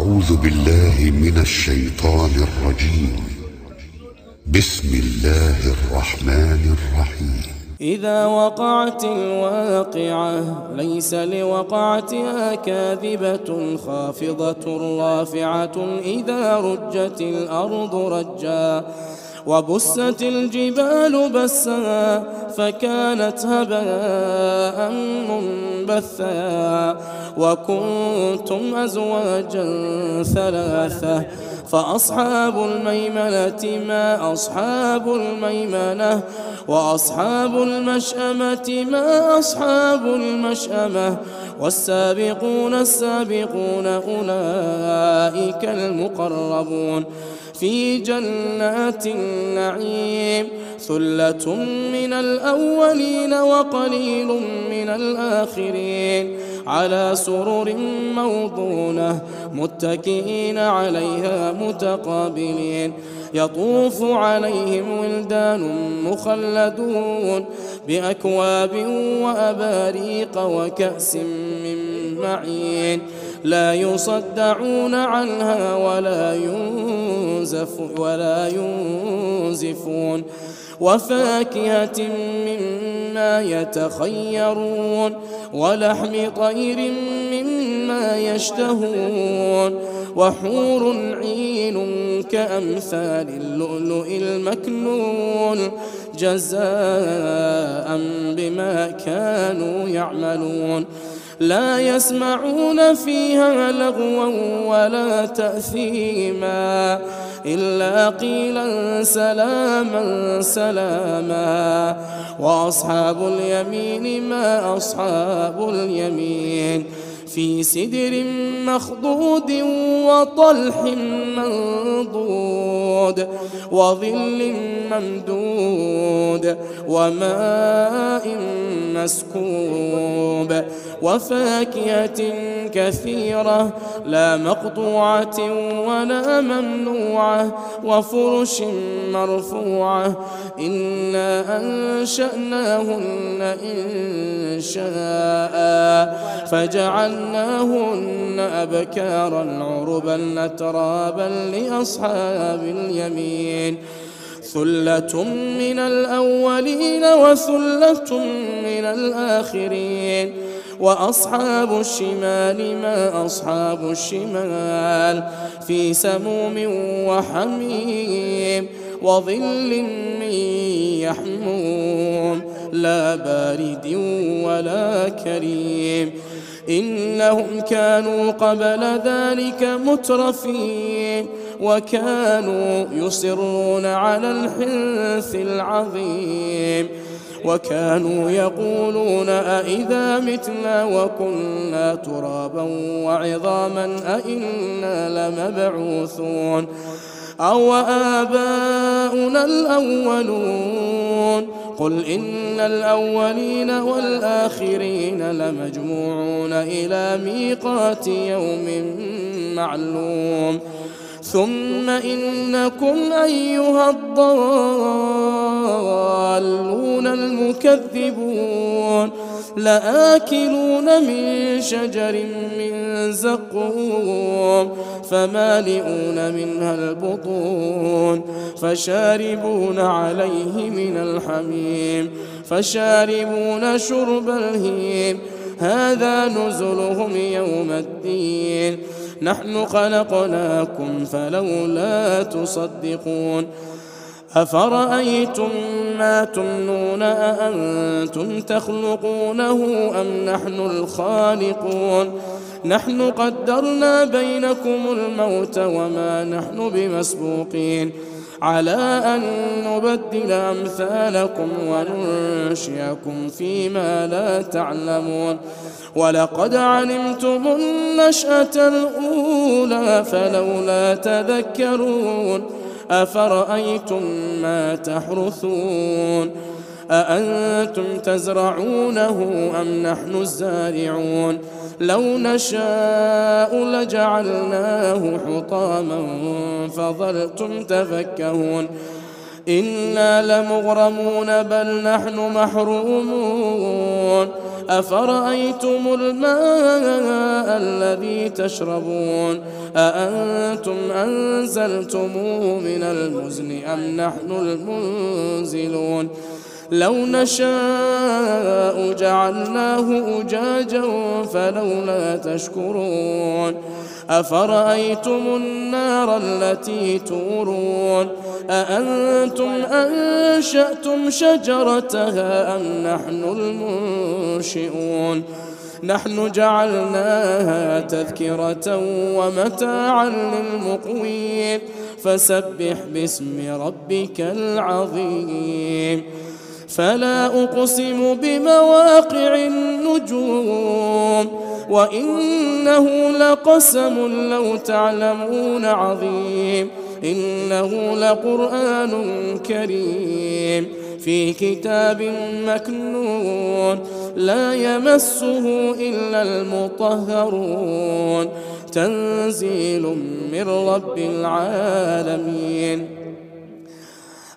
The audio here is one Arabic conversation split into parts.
أعوذ بالله من الشيطان الرجيم. بسم الله الرحمن الرحيم. إذا وقعت الواقعة ليس لوقعتها كاذبة خافضة رافعة إذا رجت الأرض رجا وبست الجبال بسا فكانت هباء منبثا وكنتم أزواجا ثلاثة فأصحاب الميمنة ما أصحاب الميمنة وأصحاب المشأمة ما أصحاب المشأمة والسابقون السابقون أولئك المقربون في جنات النعيم ثلة من الأولين وقليل من الآخرين على سرر موضونة متكئين عليها متقابلين يطوف عليهم ولدان مخلدون بأكواب وأباريق وكأس من معين لا يصدعون عنها ولا ينزفون وفاكهة مما يتخيرون ولحم طير مما يشتهون وحور عين كأمثال اللؤلؤ المكنون جزاء بما كانوا يعملون لا يسمعون فيها لغوا ولا تأثيما إلا قيلا سلاما سلاما وأصحاب اليمين ما أصحاب اليمين في سدر مخضود وطلح منضود وظل ممدود وماء مسكوب وفاكهة كثيرة لا مقطوعة ولا ممنوعة وفرش مرفوعة إنا أنشأناهن إن شاء فجعلناهن أبكارا عربا أترابا لأصحاب اليمين ثلة من الأولين وثلة من الآخرين وأصحاب الشمال ما أصحاب الشمال في سموم وحميم وظل من يحموم لا بارد ولا كريم إنهم كانوا قبل ذلك مترفين وكانوا يصرون على الحنث العظيم وكانوا يقولون أئذا متنا وكنا ترابا وعظاما أئنا لمبعوثون أو آباؤنا الأولون قل إن الأولين والآخرين لمجموعون إلى ميقات يوم معلوم ثم إنكم أيها الضالون المكذبون لآكلون من شجر من زقوم فمالئون منها البطون فشاربون عليه من الحميم فشاربون شرب الهيم هذا نزلهم يوم الدين نحن خلقناكم فلولا تصدقون أفرأيتم ما تمنون أأنتم تخلقونه أم نحن الخالقون نحن قدرنا بينكم الموت وما نحن بمسبوقين على أن نبدل أمثالكم وننشئكم فيما لا تعلمون ولقد علمتم النشأة الأولى فلولا تذكرون أفرأيتم ما تحرثون أأنتم تزرعونه أم نحن الزارعون لو نشاء لجعلناه حطاما فظلتم تفكهون إنا لمغرمون بل نحن محرومون أفرأيتم الماء الذي تشربون أأنتم أنزلتموه من المزن أم نحن المنزلون لو نشاء جعلناه أجاجا فلولا تشكرون أفرأيتم النار التي تورون أأنتم أنشأتم شجرتها أم نحن المنشئون نحن جعلناها تذكرة ومتاعا للمقوين فسبح باسم ربك العظيم فلا أقسم بمواقع النجوم وإنه لقسم لو تعلمون عظيم إنه لقرآن كريم في كتاب مكنون لا يمسه إلا المطهرون تنزيل من رب العالمين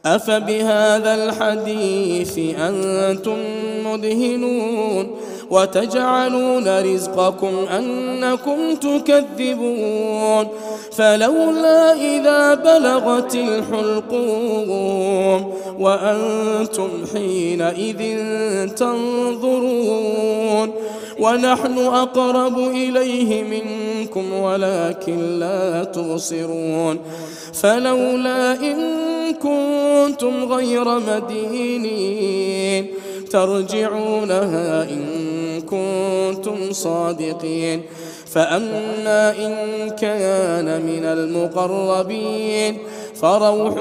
أفبهذا الحديث أنتم مدهنون وتجعلون رزقكم أنكم تكذبون فلولا إذا بلغت الحلقوم وأنتم حينئذ تنظرون ونحن أقرب إليه منكم ولكن لا تبصرون فلولا إن كنتم غير مدينين ترجعونها إن كنتم صادقين فأما إن كان من المقربين فروح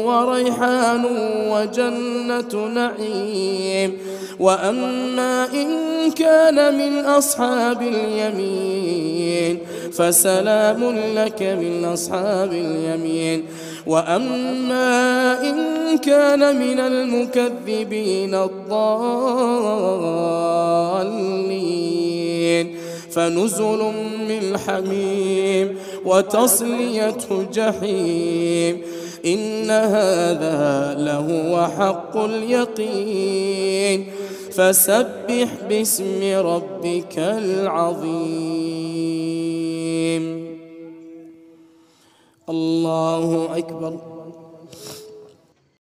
وريحان وجنة نعيم وأما إن كان من أصحاب اليمين فسلام لك من أصحاب اليمين وأما إن كان من المكذبين الضالين فنزل من حميم وتصلية جحيم إن هذا لهو حق اليقين فسبح باسم ربك العظيم الله أكبر.